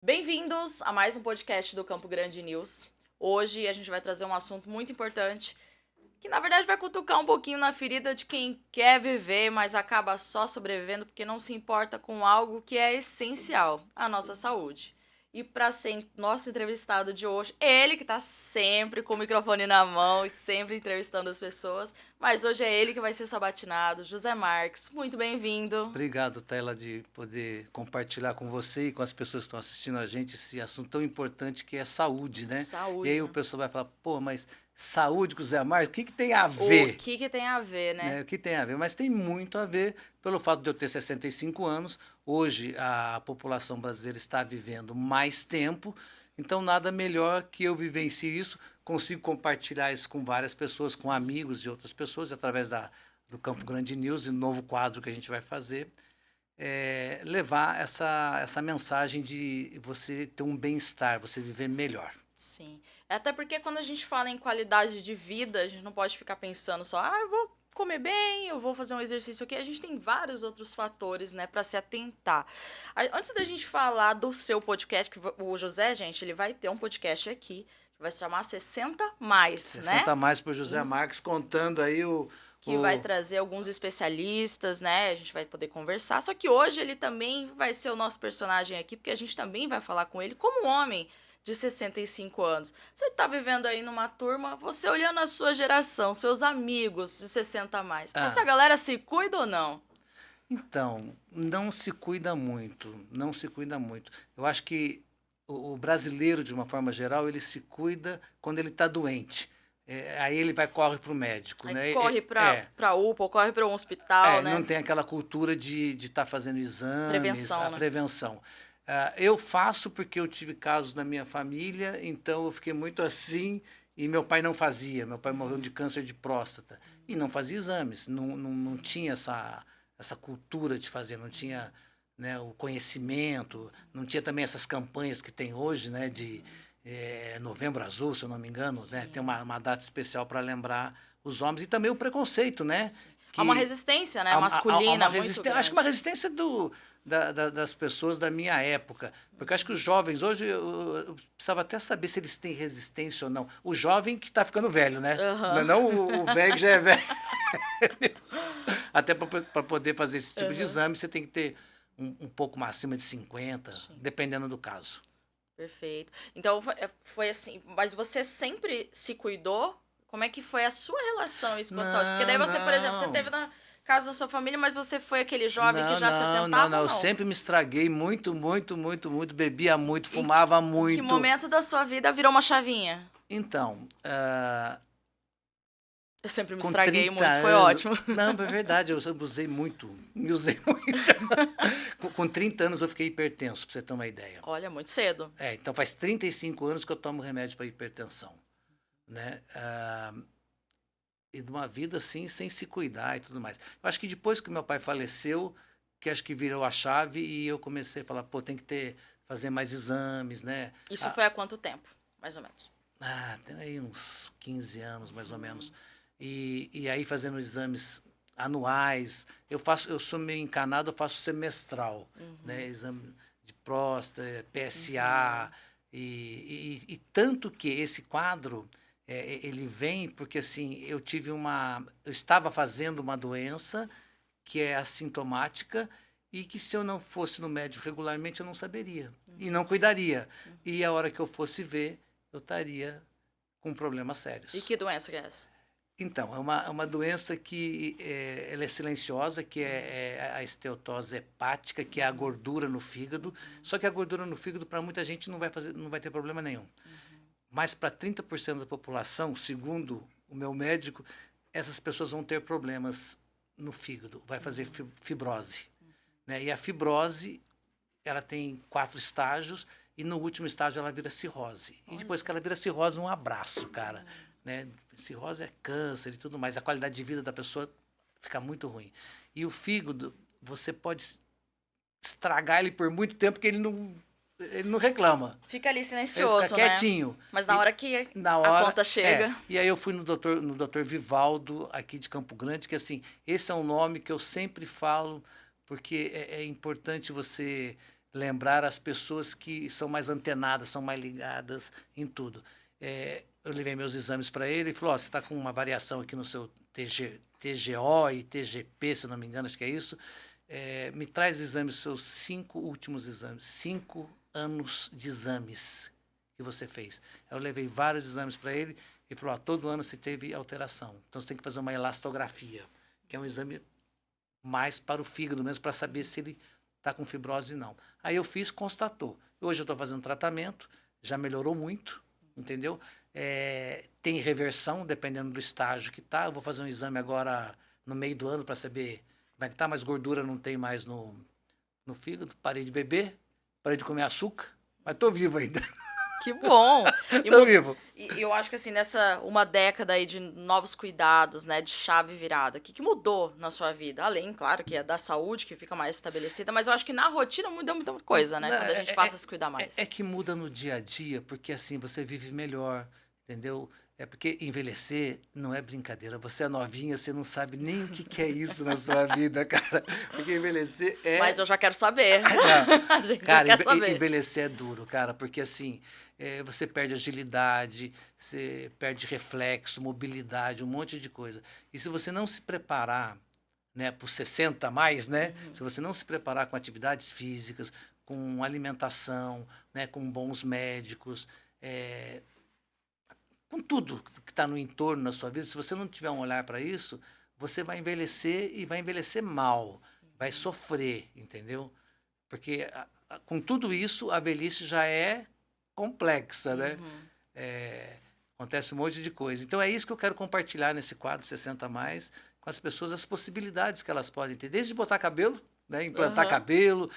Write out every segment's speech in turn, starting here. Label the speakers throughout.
Speaker 1: Bem-vindos a mais um podcast do Campo Grande News. Hoje a gente vai trazer um assunto muito importante que, na verdade, vai cutucar um pouquinho na ferida de quem quer viver, mas acaba só sobrevivendo porque não se importa com algo que é essencial, a nossa saúde. E para ser nosso entrevistado de hoje, ele que tá sempre com o microfone na mão e sempre entrevistando as pessoas, mas hoje é ele que vai ser sabatinado, José Marques. Muito bem-vindo.
Speaker 2: Obrigado, Taila, de poder compartilhar com você e com as pessoas que estão assistindo a gente esse assunto tão importante que é saúde, né?
Speaker 1: Saúde.
Speaker 2: E aí o pessoal vai falar, pô, mas saúde com o Zé Marques, o que tem a ver?
Speaker 1: O que tem a ver, né?
Speaker 2: O que tem a ver? Mas tem muito a ver pelo fato de eu ter 65 anos. Hoje a população brasileira está vivendo mais tempo, então nada melhor que eu vivencie isso, consigo compartilhar isso com várias pessoas, com amigos e outras pessoas, através do Campo Grande News e novo quadro que a gente vai fazer, levar essa mensagem de você ter um bem-estar, você viver melhor.
Speaker 1: Sim. Até porque quando a gente fala em qualidade de vida, a gente não pode ficar pensando só, eu vou comer bem, eu vou fazer um exercício aqui. A gente tem vários outros fatores, né, para se atentar. Antes da gente falar do seu podcast, que o José, gente, ele vai ter um podcast aqui, que vai se chamar 60 Mais,
Speaker 2: 60 mais para o José Marques, contando aí
Speaker 1: que vai trazer alguns especialistas, né? A gente vai poder conversar. Só que hoje ele também vai ser o nosso personagem aqui, porque a gente também vai falar com ele como homem de 65 anos. Você tá vivendo aí numa turma, você olhando a sua geração, seus amigos de 60 a mais. Essa galera se cuida ou não?
Speaker 2: Então, não se cuida muito, não se cuida muito. Eu acho que o brasileiro, de uma forma geral, ele se cuida quando ele está doente. Aí ele corre para o médico.
Speaker 1: Aí
Speaker 2: Né?
Speaker 1: corre para UPA, ou corre para um hospital, né?
Speaker 2: Não tem aquela cultura de estar fazendo exames,
Speaker 1: prevenção, né?
Speaker 2: Prevenção. Eu faço porque eu tive casos na minha família, então eu fiquei muito assim, e meu pai não fazia. Meu pai morreu de câncer de próstata e não fazia exames, não tinha essa cultura de fazer, não tinha, né, o conhecimento, não tinha também essas campanhas que tem hoje, né, de Novembro Azul, se eu não me engano, né, tem uma data especial para lembrar os homens, e também o preconceito, né?
Speaker 1: Há uma resistência, né, masculina muito grande.
Speaker 2: Acho que uma resistência das pessoas da minha época, porque acho que os jovens hoje, eu precisava até saber se eles têm resistência ou não. O jovem que está ficando velho, né? Não o velho que já é velho. Até para poder fazer esse tipo de exame, você tem que ter um pouco mais acima de 50, dependendo do caso.
Speaker 1: Perfeito. Então, foi assim, mas você sempre se cuidou? Como é que foi a sua relação isso com a saúde? Porque daí você, por exemplo, você teve na casa da sua família, mas você foi aquele jovem que já se atentava?
Speaker 2: Não, eu sempre me estraguei muito, bebia muito, fumava muito.
Speaker 1: Em que momento da sua vida virou uma chavinha?
Speaker 2: Então,
Speaker 1: eu sempre me estraguei muito, foi ótimo.
Speaker 2: Não, é verdade, eu usei muito, me usei muito. Com 30 anos eu fiquei hipertenso, pra você ter uma ideia.
Speaker 1: Olha, muito cedo.
Speaker 2: Então faz 35 anos que eu tomo remédio para hipertensão, né? E de uma vida assim, sem se cuidar e tudo mais. Eu acho que depois que meu pai faleceu, que acho que virou a chave e eu comecei a falar, pô, tem que fazer mais exames, né?
Speaker 1: Isso foi há quanto tempo, mais ou menos?
Speaker 2: Tem aí uns 15 anos, mais ou menos. E aí fazendo exames anuais, eu sou meio encanado, eu faço semestral, né? Exame de próstata, PSA, e tanto que esse quadro, ele vem porque assim, eu estava fazendo uma doença que é assintomática e que se eu não fosse no médico regularmente eu não saberia e não cuidaria. E a hora que eu fosse ver, eu estaria com problemas sérios.
Speaker 1: E que doença que é essa?
Speaker 2: Então, é uma doença que ela é silenciosa, que é a esteatose hepática, que é a gordura no fígado. Só que a gordura no fígado, para muita gente, não vai ter problema nenhum. Mas para 30% da população, segundo o meu médico, essas pessoas vão ter problemas no fígado, vai fazer fibrose. Né? E a fibrose, ela tem 4 estágios, e no último estágio ela vira cirrose. E depois que ela vira cirrose, um abraço, cara. Né? Cirrose é câncer e tudo mais. A qualidade de vida da pessoa fica muito ruim. E o fígado, você pode estragar ele por muito tempo, porque ele não reclama.
Speaker 1: Fica ali silencioso,
Speaker 2: ele fica quietinho.
Speaker 1: Mas na hora que a conta chega...
Speaker 2: E aí eu fui no doutor Vivaldo, aqui de Campo Grande, que assim, esse é um nome que eu sempre falo porque é importante você lembrar as pessoas que são mais antenadas, são mais ligadas em tudo. Eu levei meus exames para ele e falou, você está com uma variação aqui no seu TGO e TGP, se eu não me engano, acho que é isso. Me traz exames, seus 5 últimos exames, 5 anos de exames que você fez. Eu levei vários exames para ele e falou, todo ano você teve alteração, então você tem que fazer uma elastografia, que é um exame mais para o fígado mesmo, para saber se ele está com fibrose ou não. Aí eu fiz, constatou. Hoje eu estou fazendo tratamento, já melhorou muito, entendeu? Tem reversão, dependendo do estágio que está. Eu vou fazer um exame agora no meio do ano para saber como é que está, mas gordura não tem mais no fígado. Parei de beber, parei de comer açúcar, mas estou vivo ainda.
Speaker 1: Que bom!
Speaker 2: Estou vivo.
Speaker 1: E eu acho que assim, nessa uma década aí de novos cuidados, né, de chave virada, o que mudou na sua vida? Além, claro, que é da saúde, que fica mais estabelecida, mas eu acho que na rotina muda muita coisa, né, quando a gente passa a se cuidar mais.
Speaker 2: É que muda no dia a dia, porque assim, você vive melhor, entendeu? É porque envelhecer não é brincadeira. Você é novinha, você não sabe nem o que é isso na sua vida, cara. Porque envelhecer é...
Speaker 1: Mas eu já quero saber.
Speaker 2: Não.
Speaker 1: A gente
Speaker 2: Cara,
Speaker 1: já quer saber.
Speaker 2: envelhecer é duro, cara, porque assim, você perde agilidade, você perde reflexo, mobilidade, um monte de coisa. E se você não se preparar, né, por 60 a mais, né? Se você não se preparar com atividades físicas, com alimentação, né, com bons médicos, com tudo que está no entorno na sua vida, se você não tiver um olhar para isso, você vai envelhecer e vai envelhecer mal, vai sofrer, entendeu? Porque com tudo isso, a velhice já é complexa, né? Acontece um monte de coisa. Então, é isso que eu quero compartilhar nesse quadro 60 a mais, com as pessoas, as possibilidades que elas podem ter, desde botar cabelo, né? Implantar cabelo,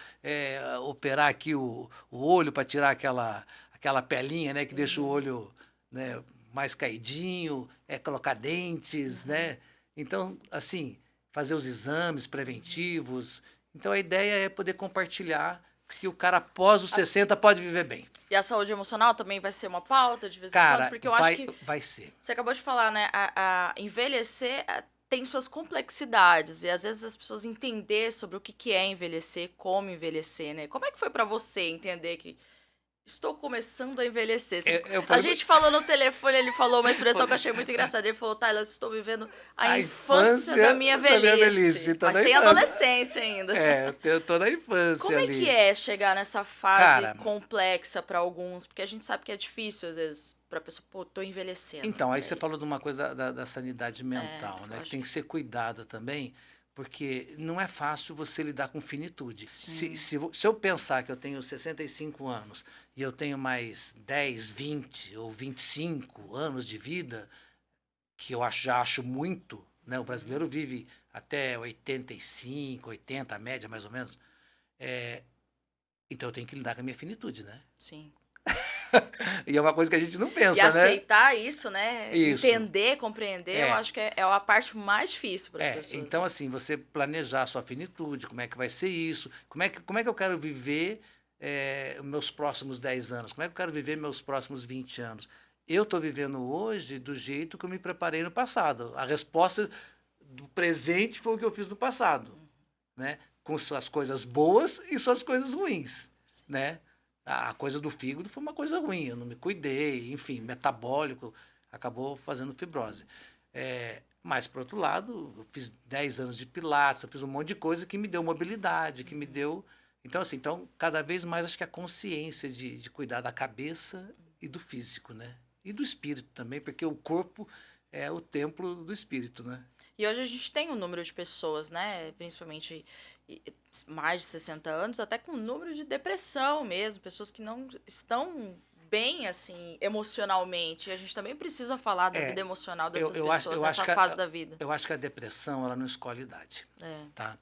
Speaker 2: operar aqui o olho para tirar aquela pelinha, né? Que deixa o olho, né, mais caidinho, colocar dentes, né? Então, assim, fazer os exames preventivos. Então, a ideia é poder compartilhar que o cara após os 60 pode viver bem.
Speaker 1: E a saúde emocional também vai ser uma pauta de vez em
Speaker 2: Cara,
Speaker 1: quando? Porque eu acho que
Speaker 2: vai ser.
Speaker 1: você acabou de falar, né? A envelhecer tem suas complexidades. E às vezes as pessoas entender sobre o que é envelhecer, como envelhecer, né? Como é que foi pra você entender que estou começando a envelhecer? A gente falou no telefone, ele falou uma expressão que eu achei muito engraçada. Ele falou, Tyler, eu estou vivendo a infância da minha velhice. Mas tem adolescência ainda.
Speaker 2: Eu tô na infância.
Speaker 1: Como
Speaker 2: ali.
Speaker 1: É que é chegar nessa fase complexa para alguns? Porque a gente sabe que é difícil, às vezes, pra pessoa, pô, tô envelhecendo.
Speaker 2: Então, aí você falou de uma coisa da sanidade mental, né? Que tem que ser cuidada também, porque não é fácil você lidar com finitude. Se eu pensar que eu tenho 65 anos e eu tenho mais 10, 20 ou 25 anos de vida, que eu já acho muito, né? O brasileiro vive até 85, 80, a média mais ou menos. Então eu tenho que lidar com a minha finitude, né?
Speaker 1: Sim.
Speaker 2: E é uma coisa que a gente não pensa,
Speaker 1: né? E
Speaker 2: né?
Speaker 1: aceitar isso, né?
Speaker 2: Isso.
Speaker 1: Entender, compreender, eu acho que é a parte mais difícil para as pessoas.
Speaker 2: Então, assim, você planejar a sua finitude, como é que vai ser isso, como é que eu quero viver meus próximos 10 anos, como é que eu quero viver meus próximos 20 anos. Eu estou vivendo hoje do jeito que eu me preparei no passado. A resposta do presente foi o que eu fiz no passado, né? Com suas coisas boas e suas coisas ruins, né? A coisa do fígado foi uma coisa ruim, eu não me cuidei, enfim, metabólico, acabou fazendo fibrose. Mas, por outro lado, eu fiz 10 anos de pilates, eu fiz um monte de coisa que me deu mobilidade, que me deu... Então, assim, cada vez mais acho que a consciência de cuidar da cabeça e do físico, né? E do espírito também, porque o corpo é o templo do espírito, né?
Speaker 1: E hoje a gente tem um número de pessoas, né? Principalmente mais de 60 anos, até com número de depressão mesmo, pessoas que não estão bem, assim, emocionalmente. E a gente também precisa falar da vida emocional dessas pessoas nessa fase da vida.
Speaker 2: Eu acho que a depressão, ela não escolhe idade, tá?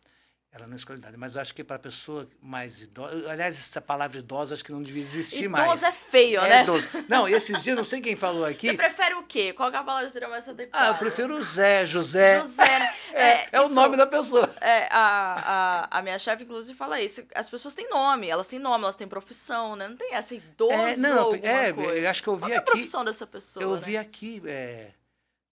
Speaker 2: Ela não escolhe idade, mas eu acho que para a pessoa mais idosa... Aliás, essa palavra idosa acho que não devia existir mais.
Speaker 1: Idoso é feio, né?
Speaker 2: Idoso. Não, esses dias, não sei quem falou aqui...
Speaker 1: Você prefere o quê? Qual que é a palavra que seria mais adequada?
Speaker 2: Eu prefiro o José, né? É o nome da pessoa.
Speaker 1: A minha chefe, inclusive, fala isso. As pessoas têm nome, elas têm profissão, né? Não tem essa idoso ou alguma coisa.
Speaker 2: Eu acho que eu vi
Speaker 1: Qual é a profissão dessa pessoa,
Speaker 2: Eu
Speaker 1: né?
Speaker 2: vi aqui...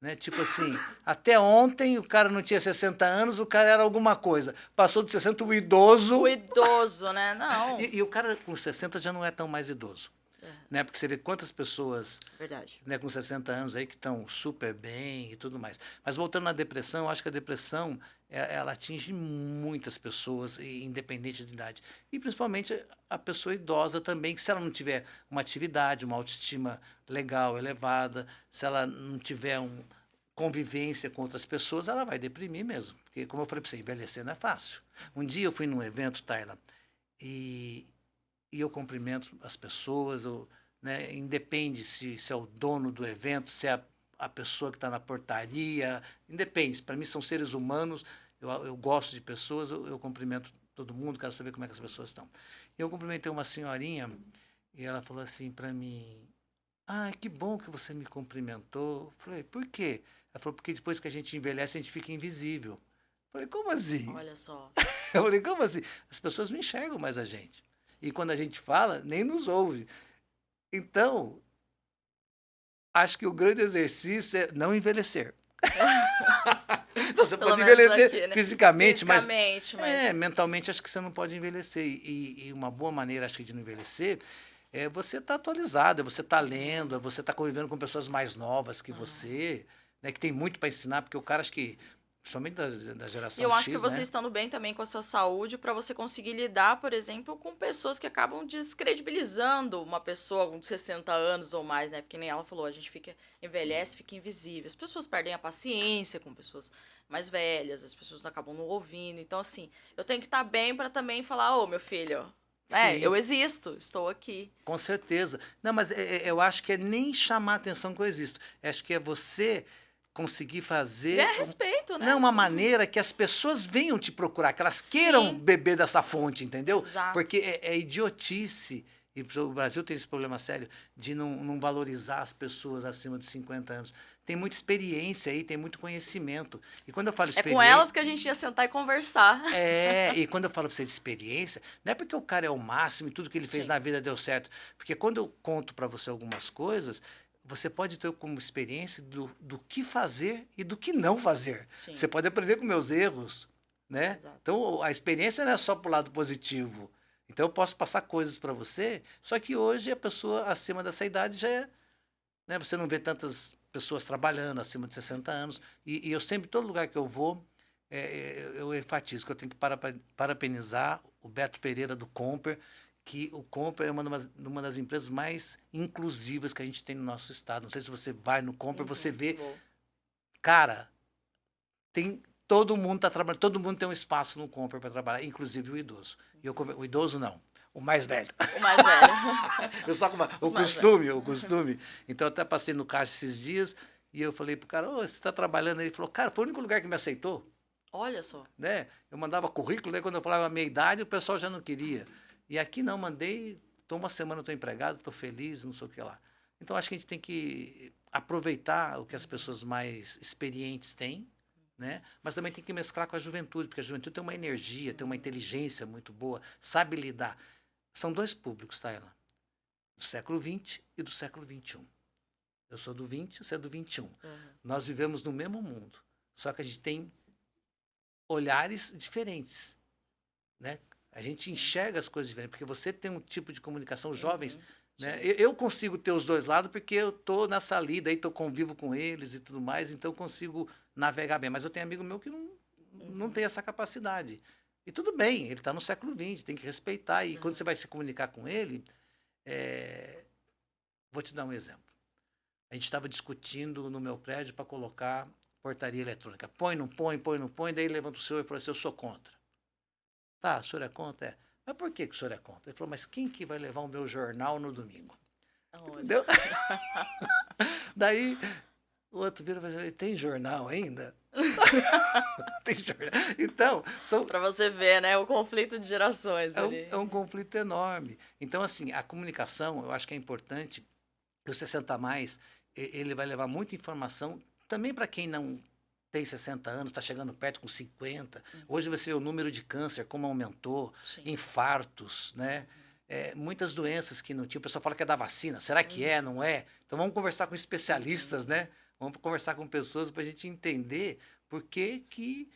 Speaker 2: Né? Tipo assim, até ontem o cara não tinha 60 anos, o cara era alguma coisa. Passou de 60, o
Speaker 1: O
Speaker 2: idoso.
Speaker 1: idoso, né? Não.
Speaker 2: E o cara com 60 já não é tão mais idoso.
Speaker 1: É,
Speaker 2: Né? Porque você vê quantas pessoas,
Speaker 1: verdade.
Speaker 2: né, com 60 anos aí que estão super bem e tudo mais. Mas voltando à depressão, eu acho que a depressão ela atinge muitas pessoas, independente de idade. E principalmente a pessoa idosa também, que se ela não tiver uma atividade, uma autoestima legal, elevada, se ela não tiver convivência com outras pessoas, ela vai deprimir mesmo. Porque, como eu falei para você, envelhecer não é fácil. Um dia eu fui num evento, Tayla, e eu cumprimento as pessoas, né, independe se é o dono do evento, se é a pessoa que está na portaria, independe. Para mim são seres humanos, eu gosto de pessoas, eu cumprimento todo mundo, quero saber como é que as pessoas estão. E eu cumprimentei uma senhorinha e ela falou assim para mim, ah, que bom que você me cumprimentou. Eu falei, por quê? Ela falou, porque depois que a gente envelhece, a gente fica invisível. Eu falei, como assim?
Speaker 1: Olha só.
Speaker 2: Eu falei, como assim? As pessoas não enxergam mais a gente. E quando a gente fala, nem nos ouve. Então, acho que o grande exercício é não envelhecer. Então, você
Speaker 1: Pelo
Speaker 2: pode
Speaker 1: menos
Speaker 2: envelhecer
Speaker 1: aqui, né?
Speaker 2: fisicamente,
Speaker 1: Fisicamente, mas
Speaker 2: mentalmente acho que você não pode envelhecer. E uma boa maneira, acho que, de não envelhecer é você estar atualizado, é você estar lendo, é você estar convivendo com pessoas mais novas que você, né, que tem muito para ensinar, porque o cara, acho que, principalmente da
Speaker 1: e
Speaker 2: geração
Speaker 1: eu acho que
Speaker 2: X,
Speaker 1: você
Speaker 2: né?
Speaker 1: estando bem também com a sua saúde para você conseguir lidar, por exemplo, com pessoas que acabam descredibilizando uma pessoa com 60 anos ou mais, né? Porque nem ela falou, a gente fica envelhece, fica invisível. As pessoas perdem a paciência com pessoas mais velhas, as pessoas acabam não ouvindo. Então assim, eu tenho que estar bem para também falar, ô, meu filho,
Speaker 2: Sim,
Speaker 1: eu existo, estou aqui.
Speaker 2: com certeza. Não, mas eu acho que é nem chamar a atenção que eu existo. Acho que é você conseguir fazer
Speaker 1: Ganhar respeito, né?
Speaker 2: não, uma maneira que as pessoas venham te procurar, que elas queiram
Speaker 1: Sim,
Speaker 2: beber dessa fonte, entendeu?
Speaker 1: exato.
Speaker 2: Porque é idiotice, e o Brasil tem esse problema sério, de não valorizar as pessoas acima de 50 anos. Tem muita experiência aí, tem muito conhecimento. E quando eu falo
Speaker 1: É com
Speaker 2: experiência.
Speaker 1: elas que a gente ia sentar e conversar.
Speaker 2: E quando eu falo para você de experiência, não é porque o cara é o máximo e tudo que ele fez
Speaker 1: Sim,
Speaker 2: na vida deu certo. Porque quando eu conto para você algumas coisas, você pode ter como experiência do que fazer e do que não fazer.
Speaker 1: sim,
Speaker 2: Você pode aprender com meus erros, né?
Speaker 1: exato.
Speaker 2: Então, a experiência não é só para o lado positivo. Então, eu posso passar coisas para você, só que hoje a pessoa acima dessa idade já é, né? Você não vê tantas pessoas trabalhando acima de 60 anos. E eu sempre, todo lugar que eu vou, eu enfatizo que eu tenho que parabenizar o Beto Pereira do Comper, que o Comper é uma das empresas mais inclusivas que a gente tem no nosso estado. Não sei se você vai no Comper, você vê,
Speaker 1: Vou.
Speaker 2: cara, tem todo mundo está trabalhando, todo mundo tem um espaço no Comper para trabalhar, inclusive o idoso. O idoso não, o mais velho.
Speaker 1: O mais velho.
Speaker 2: Eu só
Speaker 1: Os mais velhos.
Speaker 2: o costume. Então eu até passei no caixa esses dias e eu falei pro cara, ô, você está trabalhando aí? Ele falou, cara, foi o único lugar que me aceitou.
Speaker 1: Olha só.
Speaker 2: Né? Eu mandava currículo, né? Quando eu falava a minha idade, o pessoal já não queria. E aqui não, mandei, estou uma semana, estou empregado, estou feliz, não sei o que lá. Então acho que a gente tem que aproveitar o que as pessoas mais experientes têm, né? Mas também tem que mesclar com a juventude, porque a juventude tem uma energia, tem uma inteligência muito boa, sabe lidar. São dois públicos, tá, ela? Do século XX e do século XXI. Eu sou do 20, você é do 21.
Speaker 1: Uhum.
Speaker 2: Nós vivemos no mesmo mundo, só que a gente tem olhares diferentes, né? A gente enxerga as coisas diferentes, porque você tem um tipo de comunicação, jovens, né? Eu consigo ter os dois lados porque eu estou nessa lida, aí convivo com eles e tudo mais, então eu consigo navegar bem. Mas eu tenho amigo meu que não tem essa capacidade. E tudo bem, ele está no século XX, tem que respeitar. E quando você vai se comunicar com ele, vou te dar um exemplo. A gente estava discutindo no meu prédio para colocar portaria eletrônica. Põe, não põe, põe, não põe. Daí levanta o senhor e falou assim, eu sou contra. Tá, o senhor é contra? É. Mas por que o senhor é contra? Ele falou, mas quem que vai levar o meu jornal no domingo?
Speaker 1: Olha.
Speaker 2: Entendeu? Daí o outro vira e fala, tem jornal ainda? Tem jornal. Então,
Speaker 1: Para você ver, né? O conflito de gerações ali.
Speaker 2: é um conflito enorme. Então, assim, a comunicação, eu acho que é importante. O 60 a mais, ele vai levar muita informação, também para quem não tem 60 anos, está chegando perto com 50. Hoje você vê o número de câncer, como aumentou,
Speaker 1: Sim.
Speaker 2: infartos, né? Muitas doenças que não tinha. O pessoal fala que é da vacina. Será que é, não é? Então vamos conversar com especialistas, né? Vamos conversar com pessoas para a gente entender por que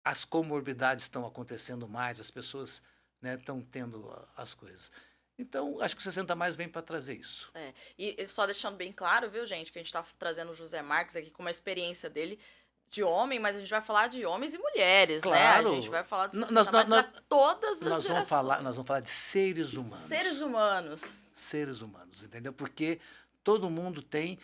Speaker 2: as comorbidades estão acontecendo mais, as pessoas, né, estão tendo as coisas. Então, acho que o 60 mais vem para trazer isso.
Speaker 1: E só deixando bem claro, viu, gente, que a gente tá trazendo o José Marques aqui com uma experiência dele de homem, mas a gente vai falar de homens e mulheres,
Speaker 2: Claro.
Speaker 1: né? A gente vai falar de 60
Speaker 2: Nós,
Speaker 1: mais
Speaker 2: nós,
Speaker 1: pra todas as
Speaker 2: nós
Speaker 1: gerações.
Speaker 2: vamos falar de seres humanos.
Speaker 1: Seres humanos.
Speaker 2: Seres humanos, entendeu? Porque todo mundo tem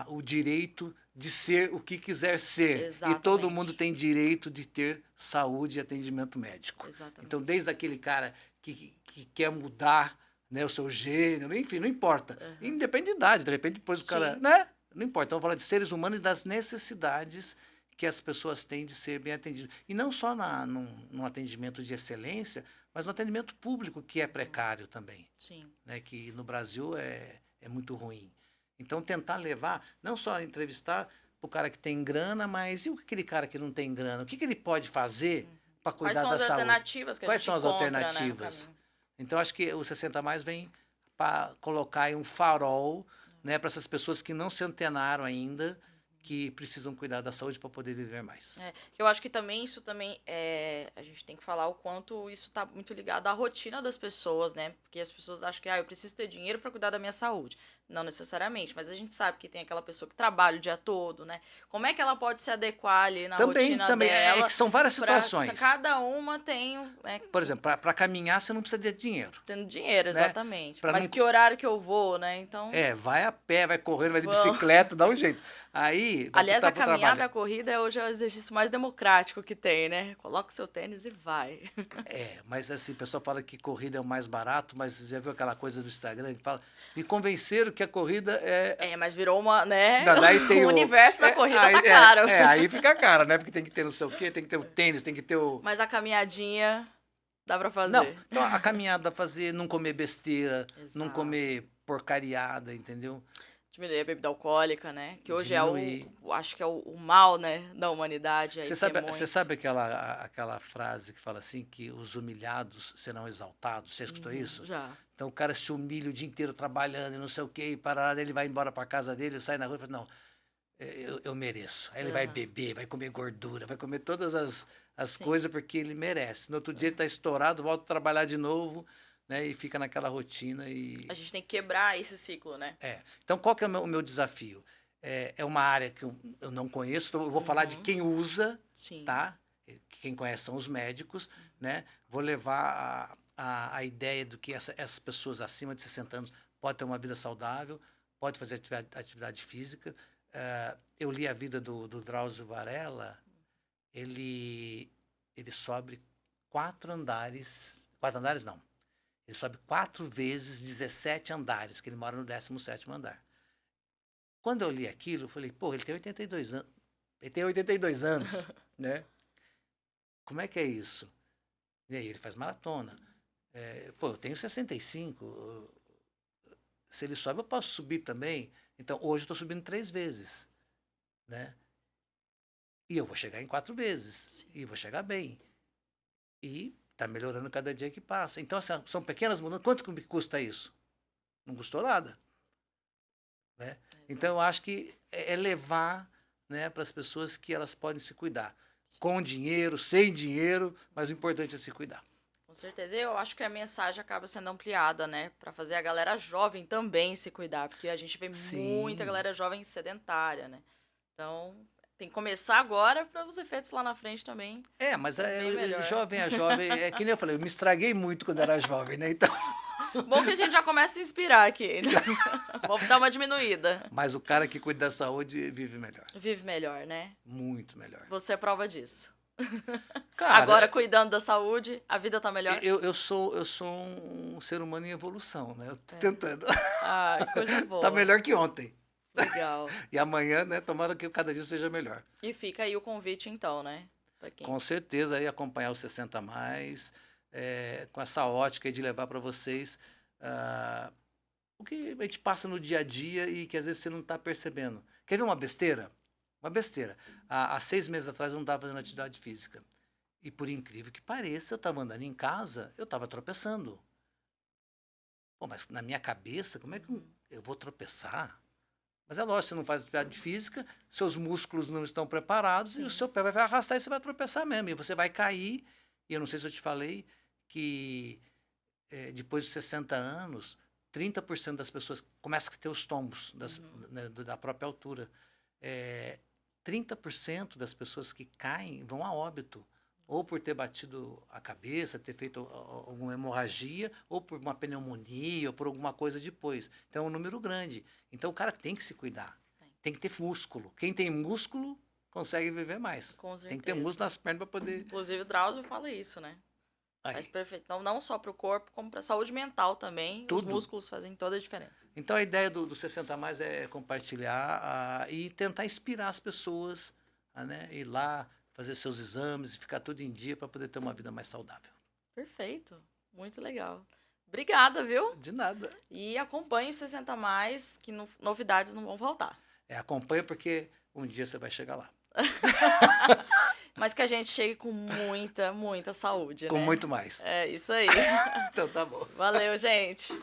Speaker 2: o direito de ser o que quiser ser.
Speaker 1: Exatamente.
Speaker 2: E todo mundo tem direito de ter saúde e atendimento médico.
Speaker 1: Exatamente.
Speaker 2: Então, desde aquele cara que quer mudar, né, o seu gênero, enfim, não importa. Independe de idade, de repente depois o cara... né? Não importa. Então, vamos falar de seres humanos e das necessidades que as pessoas têm de ser bem atendidas. E não só num atendimento de excelência, mas no atendimento público, que é precário também.
Speaker 1: Sim.
Speaker 2: Né, que no Brasil é muito ruim. Então, tentar levar, não só entrevistar o cara que tem grana, mas e aquele cara que não tem grana? O que ele pode fazer para cuidar da saúde?
Speaker 1: Quais são as alternativas que a
Speaker 2: Quais
Speaker 1: gente
Speaker 2: são as
Speaker 1: encontra, né, no
Speaker 2: alternativas?
Speaker 1: caminho?
Speaker 2: Então, acho que o 60 mais vem para colocar aí um farol, né, para essas pessoas que não se antenaram ainda, que precisam cuidar da saúde para poder viver mais.
Speaker 1: Eu acho que também isso também a gente tem que falar o quanto isso está muito ligado à rotina das pessoas, né? Porque as pessoas acham que eu preciso ter dinheiro para cuidar da minha saúde. Não necessariamente, mas a gente sabe que tem aquela pessoa que trabalha o dia todo, né? Como é que ela pode se adequar ali na rotina
Speaker 2: Também,
Speaker 1: dela?
Speaker 2: que são várias situações.
Speaker 1: Cada uma tem...
Speaker 2: Por exemplo, para caminhar você não precisa de dinheiro.
Speaker 1: Tendo dinheiro,
Speaker 2: né?
Speaker 1: exatamente.
Speaker 2: Pra
Speaker 1: Mas
Speaker 2: não...
Speaker 1: que horário que eu vou, né? Então...
Speaker 2: vai a pé, vai correndo, vai de bicicleta, dá um jeito. Aí,
Speaker 1: aliás, a caminhada, a corrida hoje é o exercício mais democrático que tem, né? Coloca o seu tênis e vai.
Speaker 2: Mas assim, o pessoal fala que corrida é o mais barato, mas você já viu aquela coisa do Instagram que fala, me convenceram que a corrida
Speaker 1: mas virou uma, né?
Speaker 2: Não, daí tem
Speaker 1: o universo da corrida tá caro.
Speaker 2: Aí fica caro, né? Porque tem que ter não sei o quê, tem que ter o tênis, tem que ter o...
Speaker 1: Mas a caminhadinha dá pra fazer.
Speaker 2: Não, então a caminhada dá pra fazer, não comer besteira,
Speaker 1: Exato.
Speaker 2: não comer porcariada, entendeu?
Speaker 1: Diminuir a bebida alcoólica, né? Que hoje acho que é o mal, né, da humanidade.
Speaker 2: Você sabe aquela frase que fala assim, que os humilhados serão exaltados? Você já escutou isso?
Speaker 1: Já.
Speaker 2: Então o cara se humilha o dia inteiro trabalhando e não sei o quê, e para ele vai embora para casa dele, sai na rua e fala, não, eu mereço. Aí ele vai beber, vai comer gordura, vai comer todas as coisas porque ele merece. No outro dia ele está estourado, volta a trabalhar de novo, né, e fica naquela rotina. A
Speaker 1: gente tem que quebrar esse ciclo, né?
Speaker 2: Então, qual que é o meu desafio? É uma área que eu não conheço, então eu vou falar de quem usa, tá? Quem conhece são os médicos, né? Vou levar a ideia do que essas pessoas acima de 60 anos podem ter uma vida saudável, podem fazer atividade física. Eu li a vida do Drauzio Varela, ele sobe 4 andares não. Ele sobe 4 vezes 17 andares, que ele mora no 17º andar. Quando eu li aquilo, eu falei, pô, ele tem 82 anos. Ele tem 82 anos, né? Como é que é isso? E aí ele faz maratona. Eu tenho 65. Se ele sobe, eu posso subir também. Então, hoje eu estou subindo 3 vezes, né? E eu vou chegar em 4 vezes. E vou chegar bem. E está melhorando cada dia que passa. Então, assim, são pequenas mudanças. Quanto que me custa isso? Não custou nada. Né? Então, eu acho que é levar, né, para as pessoas que elas podem se cuidar. Com dinheiro, sem dinheiro, mas o importante é se cuidar.
Speaker 1: Com certeza. Eu acho que a mensagem acaba sendo ampliada, né? Para fazer a galera jovem também se cuidar. Porque a gente vê muita galera jovem sedentária, né? Então... tem que começar agora para os efeitos lá na frente também.
Speaker 2: Mas jovem é jovem. É que nem eu falei, eu me estraguei muito quando era jovem, né? Então...
Speaker 1: bom que a gente já começa a inspirar aqui. Né? Vamos dar uma diminuída.
Speaker 2: Mas o cara que cuida da saúde vive melhor.
Speaker 1: Vive melhor, né?
Speaker 2: Muito melhor.
Speaker 1: Você é prova disso.
Speaker 2: Cara,
Speaker 1: agora, cuidando da saúde, a vida tá melhor?
Speaker 2: Eu sou um ser humano em evolução, né? Eu tô tentando.
Speaker 1: Coisa boa.
Speaker 2: Tá melhor que ontem.
Speaker 1: Legal.
Speaker 2: E amanhã, né, tomara que cada dia seja melhor.
Speaker 1: E fica aí o convite, então, né?
Speaker 2: Com certeza, aí acompanhar o 60 mais, com essa ótica aí de levar para vocês o que a gente passa no dia a dia e que às vezes você não está percebendo. Quer ver uma besteira? Uma besteira. Há 6 meses atrás eu não estava fazendo atividade física. E por incrível que pareça, eu estava andando em casa, eu estava tropeçando. Pô, mas na minha cabeça, como é que eu vou tropeçar? Mas é lógico, você não faz atividade física, seus músculos não estão preparados
Speaker 1: Sim.
Speaker 2: e o seu pé vai arrastar e você vai tropeçar mesmo. E você vai cair, e eu não sei se eu te falei, que depois de 60 anos, 30% das pessoas começam a ter os tombos da própria altura. 30% das pessoas que caem vão a óbito. Ou por ter batido a cabeça, ter feito alguma hemorragia, ou por uma pneumonia, ou por alguma coisa depois. Então é um número grande. Então o cara tem que se cuidar. Tem que ter músculo. Quem tem músculo consegue viver mais.
Speaker 1: Com certeza.
Speaker 2: Tem que ter músculo nas pernas para poder.
Speaker 1: Inclusive o Drauzio fala isso, né? Faz perfeito. Não só para o corpo, como para a saúde mental também.
Speaker 2: Tudo.
Speaker 1: Os músculos fazem toda a diferença.
Speaker 2: Então a ideia do 60 mais é compartilhar e tentar inspirar as pessoas a ir lá, fazer seus exames e ficar tudo em dia para poder ter uma vida mais saudável.
Speaker 1: Perfeito. Muito legal. Obrigada, viu?
Speaker 2: De nada.
Speaker 1: E acompanhe o 60 mais, que novidades não vão faltar.
Speaker 2: Acompanha porque um dia você vai chegar lá.
Speaker 1: Mas que a gente chegue com muita, muita saúde,
Speaker 2: Com
Speaker 1: né?
Speaker 2: muito mais.
Speaker 1: É isso aí.
Speaker 2: Então tá bom.
Speaker 1: Valeu, gente.